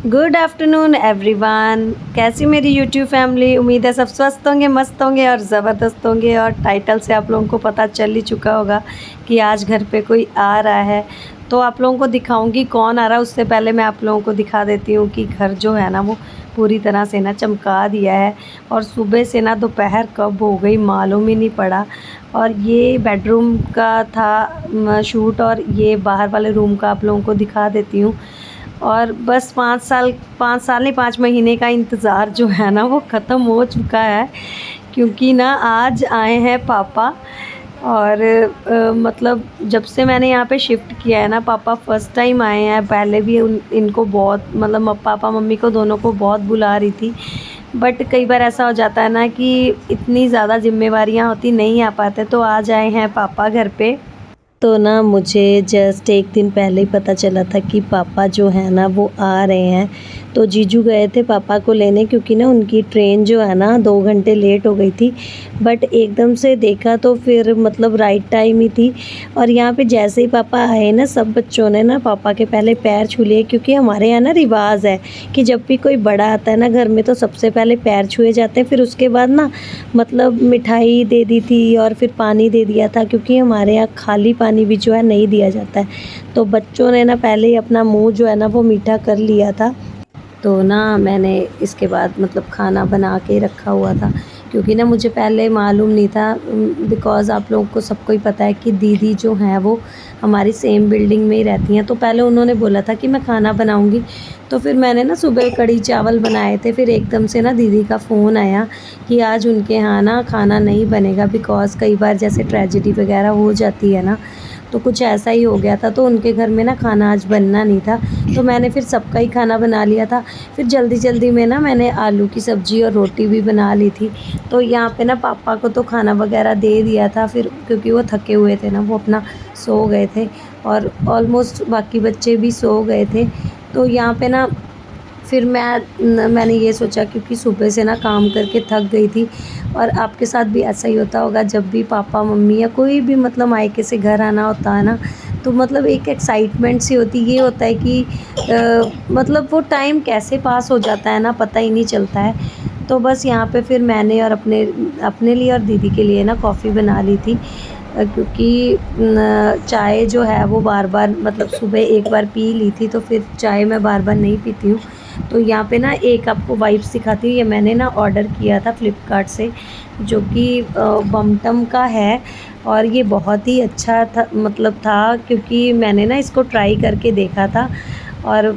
Good afternoon everyone. कैसी मेरी YouTube family. उम्मीद है सब स्वस्थ होंगे, मस्त होंगे और ज़बरदस्त होंगे। और टाइटल से आप लोगों को पता चल ही चुका होगा कि आज घर पे कोई आ रहा है। तो आप लोगों को दिखाऊंगी कौन आ रहा है। उससे पहले मैं आप लोगों को दिखा देती हूँ कि घर जो है ना वो पूरी तरह से ना चमका दिया है। और सुबह से ना दोपहर कब हो गई मालूम ही नहीं पड़ा। और ये बेडरूम का था शूट और ये बाहर वाले रूम का आप लोगों को दिखा देती हूँ। और बस 5 साल नहीं 5 महीने का इंतज़ार जो है ना वो ख़त्म हो चुका है। क्योंकि ना आज आए हैं पापा। और मतलब जब से मैंने यहाँ पे शिफ्ट किया है ना पापा फ़र्स्ट टाइम आए हैं। पहले भी इनको बहुत मतलब पापा मम्मी को दोनों को बहुत बुला रही थी। बट कई बार ऐसा हो जाता है ना कि इतनी ज़्यादा जिम्मेवारियाँ होती नहीं आ पाते। तो आज आए हैं पापा घर पे। तो ना मुझे जस्ट एक दिन पहले ही पता चला था कि पापा जो है ना वो आ रहे हैं। तो जीजू गए थे पापा को लेने, क्योंकि ना उनकी ट्रेन जो है ना 2 घंटे लेट हो गई थी। बट एकदम से देखा तो फिर मतलब राइट टाइम ही थी। और यहाँ पे जैसे ही पापा आए ना सब बच्चों ने ना पापा के पहले पैर छू लिए, क्योंकि हमारे यहाँ ना रिवाज है कि जब भी कोई बड़ा आता है ना घर में तो सबसे पहले पैर छुए जाते हैं। फिर उसके बाद ना मतलब मिठाई दे दी थी और फिर पानी दे दिया था, क्योंकि हमारे यहाँ खाली पानी भी जो है नहीं दिया जाता है। तो बच्चों ने ना पहले ही अपना मुंह जो है ना वो मीठा कर लिया था। तो ना मैंने इसके बाद मतलब खाना बना के रखा हुआ था, क्योंकि ना मुझे पहले मालूम नहीं था। बिकॉज़ आप लोगों को सबको ही पता है कि दीदी जो हैं वो हमारी सेम बिल्डिंग में ही रहती हैं। तो पहले उन्होंने बोला था कि मैं खाना बनाऊंगी। तो फिर मैंने ना सुबह कढ़ी चावल बनाए थे। फिर एकदम से ना दीदी का फ़ोन आया कि आज उनके यहाँ ना खाना नहीं बनेगा, बिकॉज़ कई बार जैसे ट्रेजेडी वगैरह हो जाती है ना, तो कुछ ऐसा ही हो गया था। तो उनके घर में ना खाना आज बनना नहीं था। तो मैंने फिर सबका ही खाना बना लिया था। फिर जल्दी जल्दी में ना मैंने आलू की सब्ज़ी और रोटी भी बना ली थी। तो यहाँ पे ना पापा को तो खाना वगैरह दे दिया था। फिर क्योंकि वो थके हुए थे ना, वो अपना सो गए थे और ऑलमोस्ट बाकी बच्चे भी सो गए थे। तो यहाँ पे ना फिर मैंने ये सोचा, क्योंकि सुबह से ना काम करके थक गई थी। और आपके साथ भी ऐसा ही होता होगा, जब भी पापा मम्मी या कोई भी मतलब मायके से घर आना होता है ना, तो मतलब एक एक्साइटमेंट सी होती। ये होता है कि मतलब वो टाइम कैसे पास हो जाता है ना पता ही नहीं चलता है। तो बस यहाँ पे फिर मैंने और अपने लिए और दीदी के लिए ना कॉफ़ी बना ली थी। क्योंकि चाय जो है वो बार बार मतलब सुबह एक बार पी ली थी, तो फिर चाय मैं बार बार नहीं पीती हूँ। तो यहाँ पे ना एक आपको वाइप्स दिखाती हूँ। ये मैंने ना ऑर्डर किया था फ्लिपकार्ट से, जो कि बमटम का है। और ये बहुत ही अच्छा था मतलब था, क्योंकि मैंने ना इसको ट्राई करके देखा था और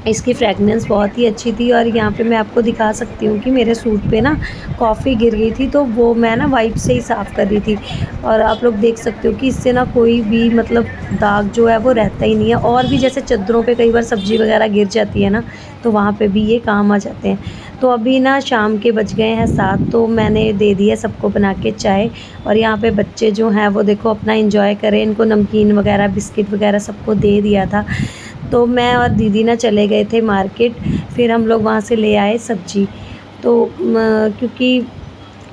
इसकी फ्रेगनेंस बहुत ही अच्छी थी। और यहाँ पे मैं आपको दिखा सकती हूँ कि मेरे सूट पे ना कॉफ़ी गिर गई थी, तो वो मैं ना वाइप से ही साफ़ कर रही थी। और आप लोग देख सकते हो कि इससे ना कोई भी मतलब दाग जो है वो रहता ही नहीं है। और भी जैसे चादरों पे कई बार सब्ज़ी वगैरह गिर जाती है ना, तो वहाँ पे भी ये काम आ जाते हैं। तो अभी ना शाम के बज गए हैं 7, तो मैंने दे दिया सबको बना के चाय। और यहाँ पे बच्चे जो हैं वो देखो अपना एंजॉय करें। इनको नमकीन वगैरह बिस्किट वगैरह सबको दे दिया था। तो मैं और दीदी ना चले गए थे मार्केट। फिर हम लोग वहाँ से ले आए सब्ज़ी। तो क्योंकि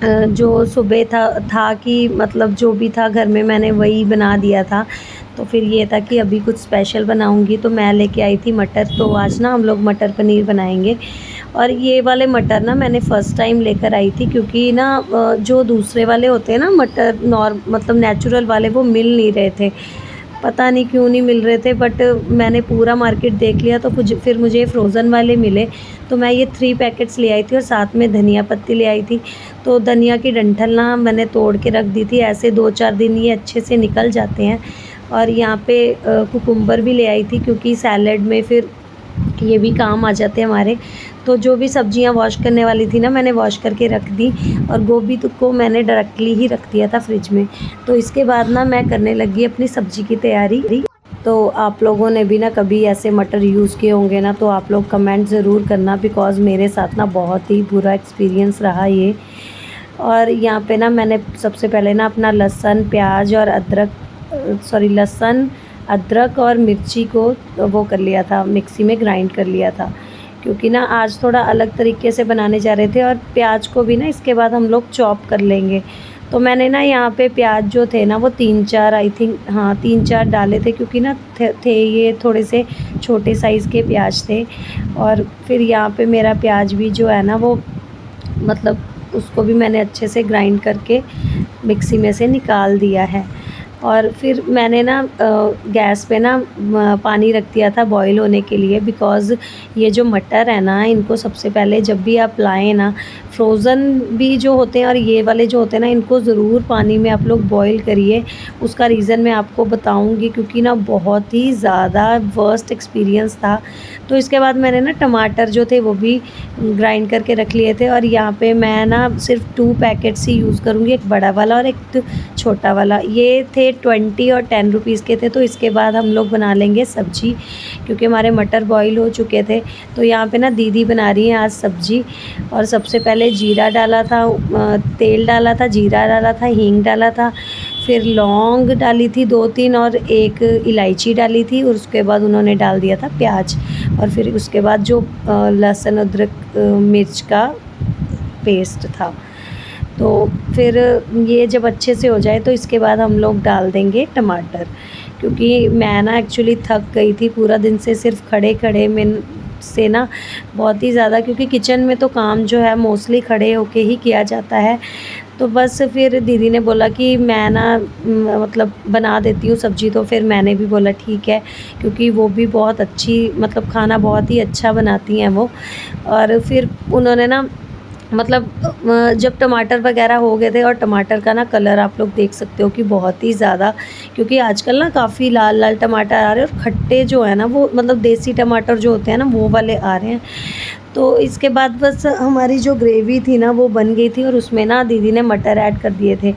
जो सुबह था कि मतलब जो भी था घर में मैंने वही बना दिया था। तो फिर ये था कि अभी कुछ स्पेशल बनाऊंगी, तो मैं लेके आई थी मटर। तो आज ना हम लोग मटर पनीर बनाएंगे। और ये वाले मटर ना मैंने फ़र्स्ट टाइम लेकर आई थी, क्योंकि ना जो दूसरे वाले होते हैं ना मटर मतलब नेचुरल वाले, वो मिल नहीं रहे थे। पता नहीं क्यों नहीं मिल रहे थे। बट मैंने पूरा मार्केट देख लिया, तो फिर मुझे फ्रोज़न वाले मिले। तो मैं ये 3 पैकेट्स ले आई थी और साथ में धनिया पत्ती ले आई थी। तो धनिया की डंठल ना मैंने तोड़ के रख दी थी। ऐसे 2-4 दिन ये अच्छे से निकल जाते हैं। और यहाँ पे कुकुम्बर भी ले आई थी, क्योंकि सैलेड में फिर ये भी काम आ जाते हैं हमारे। तो जो भी सब्जियां वॉश करने वाली थी ना मैंने वॉश करके रख दी। और गोभी को मैंने डायरेक्टली ही रख दिया था फ्रिज में। तो इसके बाद ना मैं करने लगी अपनी सब्ज़ी की तैयारी। तो आप लोगों ने भी ना कभी ऐसे मटर यूज़ किए होंगे ना, तो आप लोग कमेंट ज़रूर करना, बिकॉज़ मेरे साथ ना बहुत ही बुरा एक्सपीरियंस रहा ये। और यहाँ पे ना मैंने सबसे पहले ना अपना लहसुन प्याज और लहसुन अदरक और मिर्ची को वो कर लिया था, मिक्सी में ग्राइंड कर लिया था। क्योंकि ना आज थोड़ा अलग तरीके से बनाने जा रहे थे। और प्याज को भी ना इसके बाद हम लोग चॉप कर लेंगे। तो मैंने ना यहाँ पे प्याज जो थे ना वो 3-4 आई थिंक, हाँ 3-4 डाले थे, क्योंकि ना थे ये थोड़े से छोटे साइज़ के प्याज थे। और फिर यहाँ पे मेरा प्याज भी जो है ना वो मतलब उसको भी मैंने अच्छे से ग्राइंड करके मिक्सी में से निकाल दिया है। और फिर मैंने ना गैस पे ना पानी रख दिया था बॉईल होने के लिए, बिकॉज़ ये जो मटर है ना इनको सबसे पहले जब भी आप लाएँ ना, फ्रोज़न भी जो होते हैं और ये वाले जो होते हैं ना, इनको ज़रूर पानी में आप लोग बॉईल करिए। उसका रीज़न मैं आपको बताऊँगी, क्योंकि ना बहुत ही ज़्यादा वर्स्ट एक्सपीरियंस था। तो इसके बाद मैंने ना टमाटर जो थे वो भी ग्राइंड करके रख लिए थे, और यहाँ पे मैं ना सिर्फ 2 पैकेट्स ही यूज़ करूँगी, एक बड़ा वाला और एक छोटा वाला। ये थे 20 और 10 रुपीज़ के थे। तो इसके बाद हम लोग बना लेंगे सब्ज़ी, क्योंकि हमारे मटर बॉईल हो चुके थे। तो यहाँ पे ना दीदी बना रही हैं आज सब्ज़ी। और सबसे पहले जीरा डाला था, तेल डाला था, जीरा डाला था, हींग डाला था, फिर लौंग डाली थी 2-3 और एक इलायची डाली थी, और उसके बाद उन्होंने डाल दिया था प्याज। और फिर उसके बाद जो लहसुन अदरक मिर्च का पेस्ट था। तो फिर ये जब अच्छे से हो जाए तो इसके बाद हम लोग डाल देंगे टमाटर, क्योंकि मैं ना एक्चुअली थक गई थी पूरा दिन से सिर्फ खड़े खड़े में से ना बहुत ही ज़्यादा, क्योंकि किचन में तो काम जो है मोस्टली खड़े होके ही किया जाता है। तो बस फिर दीदी ने बोला कि मैं ना मतलब बना देती हूँ सब्ज़ी। तो फिर मैंने भी बोला ठीक है, क्योंकि वो भी बहुत अच्छी मतलब खाना बहुत ही अच्छा बनाती हैं वो। और फिर उन्होंने ना मतलब जब टमाटर वगैरह हो गए थे, और टमाटर का ना कलर आप लोग देख सकते हो कि बहुत ही ज़्यादा, क्योंकि आजकल ना काफ़ी लाल लाल टमाटर आ रहे हैं, और खट्टे जो है ना वो मतलब देसी टमाटर जो होते हैं ना वो वाले आ रहे हैं। तो इसके बाद बस हमारी जो ग्रेवी थी ना वो बन गई थी, और उसमें ना दीदी ने मटर ऐड कर दिए थे।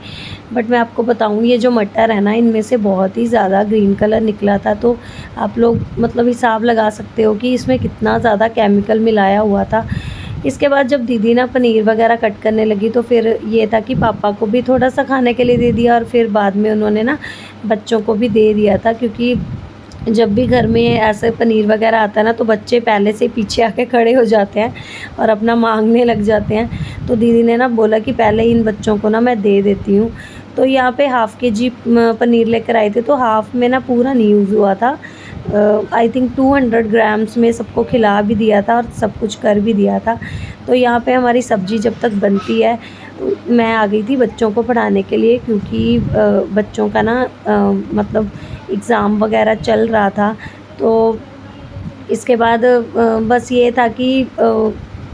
बट मैं आपको बताऊँ, ये जो मटर है ना इनमें से बहुत ही ज़्यादा ग्रीन कलर निकला था। तो आप लोग मतलब हिसाब लगा सकते हो कि इसमें कितना ज़्यादा केमिकल मिलाया हुआ था। इसके बाद जब दीदी ना पनीर वगैरह कट करने लगी, तो फिर ये था कि पापा को भी थोड़ा सा खाने के लिए दे दिया, और फिर बाद में उन्होंने ना बच्चों को भी दे दिया था। क्योंकि जब भी घर में ऐसे पनीर वगैरह आता है ना, तो बच्चे पहले से पीछे आके खड़े हो जाते हैं और अपना मांगने लग जाते हैं। तो दीदी ने ना बोला कि पहले इन बच्चों को ना मैं दे देती हूँ। तो यहाँ पे हाफ़ केजी पनीर लेकर आए थे, तो हाफ़ में ना पूरा नहीं यूज़ हुआ था। आई थिंक 200 ग्राम्स में सबको खिला भी दिया था और सब कुछ कर भी दिया था। तो यहाँ पे हमारी सब्ज़ी जब तक बनती है, मैं आ गई थी बच्चों को पढ़ाने के लिए, क्योंकि बच्चों का ना मतलब एग्ज़ाम वगैरह चल रहा था। तो इसके बाद बस ये था कि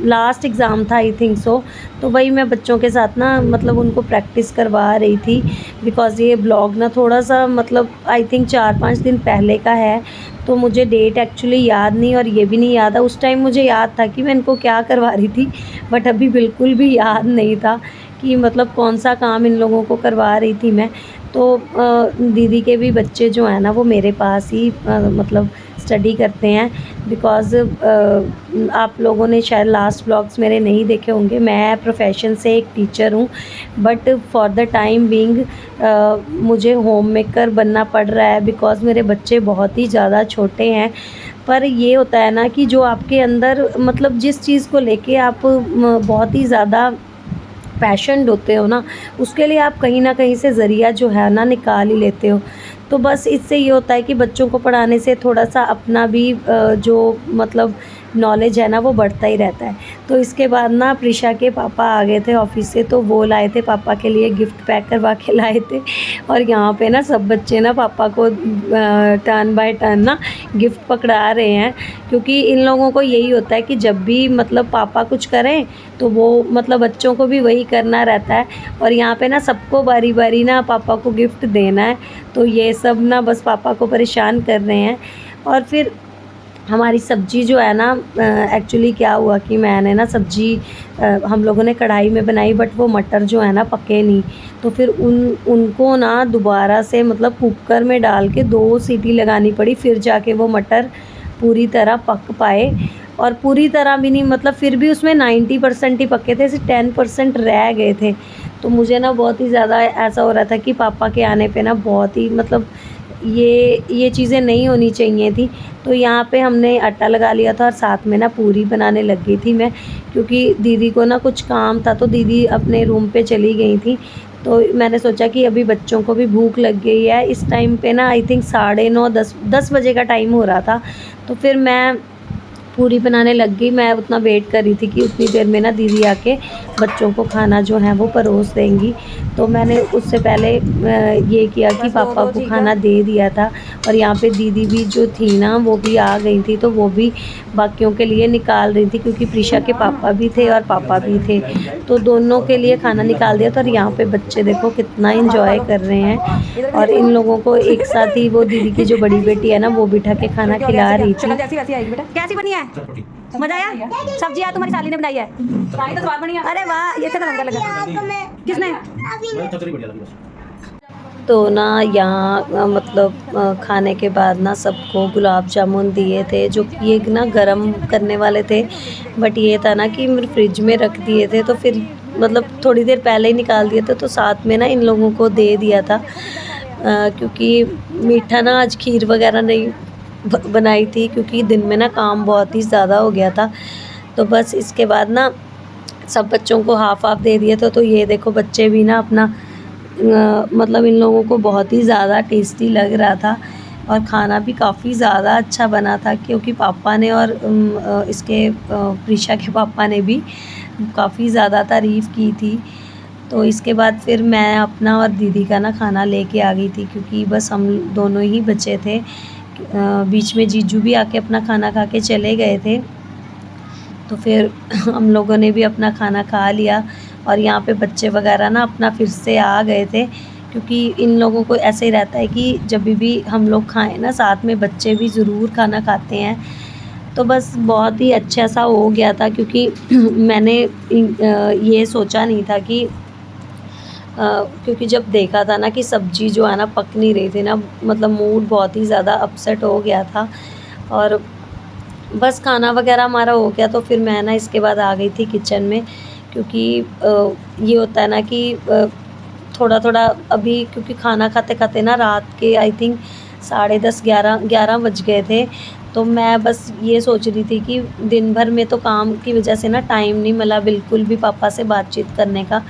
लास्ट एग्ज़ाम था आई थिंक सो। तो वही मैं बच्चों के साथ ना मतलब उनको प्रैक्टिस करवा रही थी, बिकॉज़ ये ब्लॉग ना थोड़ा-सा मतलब आई थिंक 4-5 दिन पहले का है। तो मुझे डेट एक्चुअली याद नहीं, और ये भी नहीं याद है, उस टाइम मुझे याद था कि मैं इनको क्या करवा रही थी, बट अभी बिल्कुल भी याद नहीं था कि मतलब कौन-सा काम इन लोगों को करवा रही थी मैं। तो दीदी के भी बच्चे जो हैं ना वो मेरे पास ही मतलब स्टडी करते हैं, बिकॉज़ आप लोगों ने शायद लास्ट व्लॉग्स मेरे नहीं देखे होंगे। मैं प्रोफेशन से एक टीचर हूँ, but for the time being मुझे होम मेकर बनना पड़ रहा है, बिकॉज़ मेरे बच्चे बहुत ही ज़्यादा छोटे हैं। पर ये होता है ना कि जो आपके अंदर मतलब जिस चीज़ को लेके आप बहुत ही ज़्यादा पैशन्ड होते हो ना, उसके लिए आप कहीं न कहीं से ज़रिया जो है ना निकाल ही लेते हो। तो बस इससे ये होता है कि बच्चों को पढ़ाने से थोड़ा-सा अपना भी जो मतलब नॉलेज है ना वो बढ़ता ही रहता है। तो इसके बाद ना प्रिशा के पापा आ गए थे ऑफ़िस से, तो वो लाए थे पापा के लिए गिफ्ट पैक करवा के लाए थे। और यहाँ पे ना सब बच्चे ना पापा को टर्न बाय टर्न ना गिफ्ट पकड़ा रहे हैं, क्योंकि इन लोगों को यही होता है कि जब भी मतलब पापा कुछ करें तो वो मतलब बच्चों को भी वही करना रहता है। और यहाँ पे ना सबको बारी-बारी ना पापा को गिफ्ट देना है, तो ये सब ना बस पापा को परेशान कर रहे हैं। और फिर हमारी सब्ज़ी जो है ना एक्चुअली क्या हुआ कि मैंने ना सब्ज़ी हम लोगों ने कढ़ाई में बनाई, बट वो मटर जो है ना पके नहीं। तो फिर उनको ना दोबारा से मतलब कुकर में डाल के 2 सीटी लगानी पड़ी, फिर जाके वो मटर पूरी तरह पक पाए। और पूरी तरह भी नहीं, मतलब फिर भी उसमें 90% ही पके थे, सिर्फ 10% रह गए थे। तो मुझे ना बहुत ही ज़्यादा ऐसा हो रहा था कि पापा के आने पे ना बहुत ही मतलब ये चीज़ें नहीं होनी चाहिए थी। तो यहाँ पे हमने आटा लगा लिया था, और साथ में ना पूरी बनाने लग गई थी मैं, क्योंकि दीदी को ना कुछ काम था, तो दीदी अपने रूम पे चली गई थी। तो मैंने सोचा कि अभी बच्चों को भी भूख लग गई है। इस टाइम पे ना आई थिंक 9:30 10 बजे का टाइम हो रहा था। तो फिर मैं पूरी बनाने लग गई। मैं उतना वेट कर रही थी कि उतनी देर में ना दीदी आके बच्चों को खाना जो है वो परोस देंगी। तो मैंने उससे पहले ये किया कि पापा को खाना दे दिया था। और यहाँ पे दीदी भी जो थी ना वो भी आ गई थी, तो वो भी बाकियों के लिए निकाल रही थी, क्योंकि प्रीशा के पापा भी थे और पापा भी थे, तो दोनों के लिए खाना निकाल दिया था। और यहाँ पे बच्चे देखो कितना इंजॉय कर रहे हैं। और इन लोगों को एक साथ ही वो दीदी की जो बड़ी बेटी है ना वो बिठा के खाना खिला रही थी। कैसी बनी है? मजा आया? सब्जी आज तुम्हारी साली ने बनाई है? तो स्वाद बनी है। अरे वाह, ये तो लंगर लगा। किसने? तो ना यहाँ मतलब खाने के बाद ना सबको गुलाब जामुन दिए थे, जो कि ये ना गरम करने वाले थे, बट ये था ना कि मेरे फ्रिज में रख दिए थे, तो फिर मतलब थोड़ी देर पहले ही निकाल दिए थे, तो साथ में ना इन लोगों को दे दिया था। क्योंकि मीठा ना आज खीर वगैरह नहीं बनाई थी, क्योंकि दिन में ना काम बहुत ही ज़्यादा हो गया था। तो बस इसके बाद ना सब बच्चों को हाफ़ हाफ़ दे दिए थे। तो ये देखो बच्चे भी ना अपना मतलब इन लोगों को बहुत ही ज़्यादा टेस्टी लग रहा था। और खाना भी काफ़ी ज़्यादा अच्छा बना था, क्योंकि पापा ने और इसके प्रीशा के पापा ने भी काफ़ी ज़्यादा तारीफ़ की थी। तो इसके बाद फिर मैं अपना और दीदी का ना खाना लेके आ गई थी, क्योंकि बस हम दोनों ही बचे थे। बीच में जीजू भी आके अपना खाना खा के चले गए थे। तो फिर हम लोगों ने भी अपना खाना खा लिया। और यहाँ पे बच्चे वगैरह ना अपना फिर से आ गए थे, क्योंकि इन लोगों को ऐसे ही रहता है कि जब भी हम लोग खाएं ना साथ में बच्चे भी ज़रूर खाना खाते हैं। तो बस बहुत ही अच्छा सा हो गया था, क्योंकि मैंने ये सोचा नहीं था कि क्योंकि जब देखा था ना कि सब्ज़ी जो है ना पक नहीं रही थी ना, मतलब मूड बहुत ही ज़्यादा अपसेट हो गया था। और बस खाना वगैरह हमारा हो गया, तो फिर मैं ना इसके बाद आ गई थी किचन में, क्योंकि ये होता है ना कि थोड़ा थोड़ा अभी, क्योंकि खाना खाते खाते ना रात के आई थिंक 10:30 11 बज गए थे। तो मैं बस ये सोच रही थी कि दिन भर में तो काम की वजह से ना टाइम नहीं मिला बिल्कुल भी पापा से बातचीत करने का।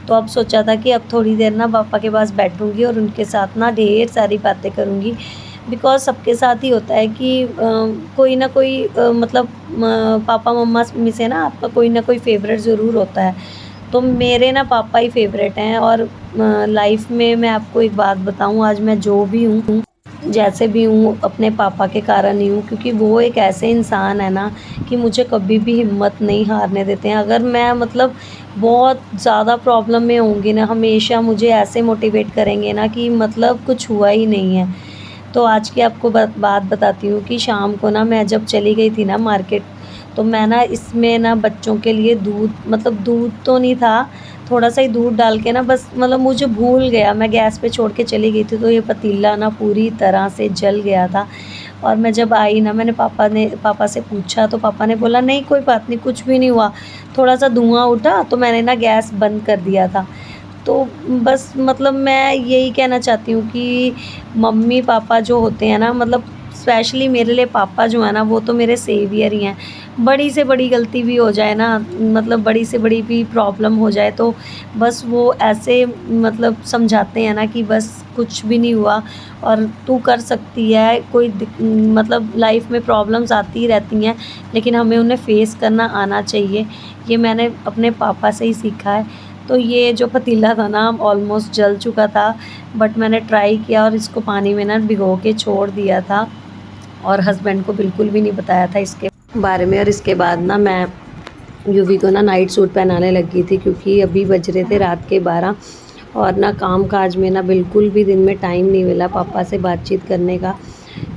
तो अब सोचा था कि अब थोड़ी देर ना पापा के पास बैठूंगी और उनके साथ ना ढेर सारी बातें करूंगी। बिकॉज़ सबके साथ ही होता है कि कोई ना कोई मतलब पापा मम्मा में से ना आपका कोई ना कोई फेवरेट ज़रूर होता है। तो मेरे ना पापा ही फेवरेट हैं। और लाइफ में मैं आपको एक बात बताऊं, आज मैं जो भी हूँ जैसे भी हूँ अपने पापा के कारण ही हूँ, क्योंकि वो एक ऐसे इंसान है ना कि मुझे कभी भी हिम्मत नहीं हारने देते हैं। अगर मैं मतलब बहुत ज़्यादा प्रॉब्लम में होंगी ना, हमेशा मुझे ऐसे मोटिवेट करेंगे ना कि मतलब कुछ हुआ ही नहीं है। तो आज की आपको बात बताती हूँ कि शाम को ना मैं जब चली गई थी ना मार्केट, तो मैं ना इसमें ना बच्चों के लिए दूध, मतलब दूध तो नहीं था, थोड़ा सा ही दूध डाल के ना बस मतलब मुझे भूल गया, मैं गैस पे छोड़ के चली गई थी, तो ये पतीला ना पूरी तरह से जल गया था। और मैं जब आई ना, मैंने पापा से पूछा, तो पापा ने बोला नहीं कोई बात नहीं, कुछ भी नहीं हुआ, थोड़ा सा धुआं उठा तो मैंने ना गैस बंद कर दिया था। तो बस मतलब मैं यही कहना चाहती हूँ कि मम्मी पापा जो होते हैं ना, मतलब स्पेशली मेरे लिए पापा जो है ना वो तो मेरे सेवियर ही हैं। बड़ी से बड़ी गलती भी हो जाए ना, मतलब बड़ी से बड़ी भी प्रॉब्लम हो जाए, तो बस वो ऐसे मतलब समझाते हैं ना कि बस कुछ भी नहीं हुआ और तू कर सकती है। मतलब लाइफ में प्रॉब्लम्स आती ही रहती हैं, लेकिन हमें उन्हें फेस करना आना चाहिए। ये मैंने अपने पापा से ही सीखा है। तो ये जो पतीला था ना ऑलमोस्ट जल चुका था, बट मैंने ट्राई किया और इसको पानी में ना भिगो के छोड़ दिया था, और हस्बैंड को बिल्कुल भी नहीं बताया था इसके बारे में। और इसके बाद ना मैं यूवी को ना नाइट सूट पहनाने लगी थी, क्योंकि अभी बज रहे थे रात के 12, और ना काम काज में ना बिल्कुल भी दिन में टाइम नहीं मिला पापा से बातचीत करने का।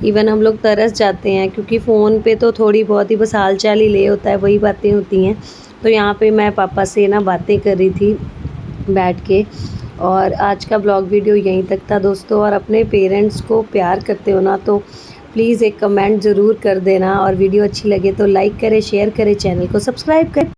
इवन हम लोग तरस जाते हैं, क्योंकि फ़ोन पे तो थोड़ी बहुत ही बस हाल चाल ही ले होता है, वही बातें होती हैं। तो यहाँ पे मैं पापा से ना बातें कर रही थी बैठ के। और आज का ब्लॉग वीडियो यहीं तक था दोस्तों। और अपने पेरेंट्स को प्यार करते हो ना तो प्लीज़ एक कमेंट ज़रूर कर देना, और वीडियो अच्छी लगे तो लाइक करें, शेयर करें, चैनल को सब्सक्राइब करें।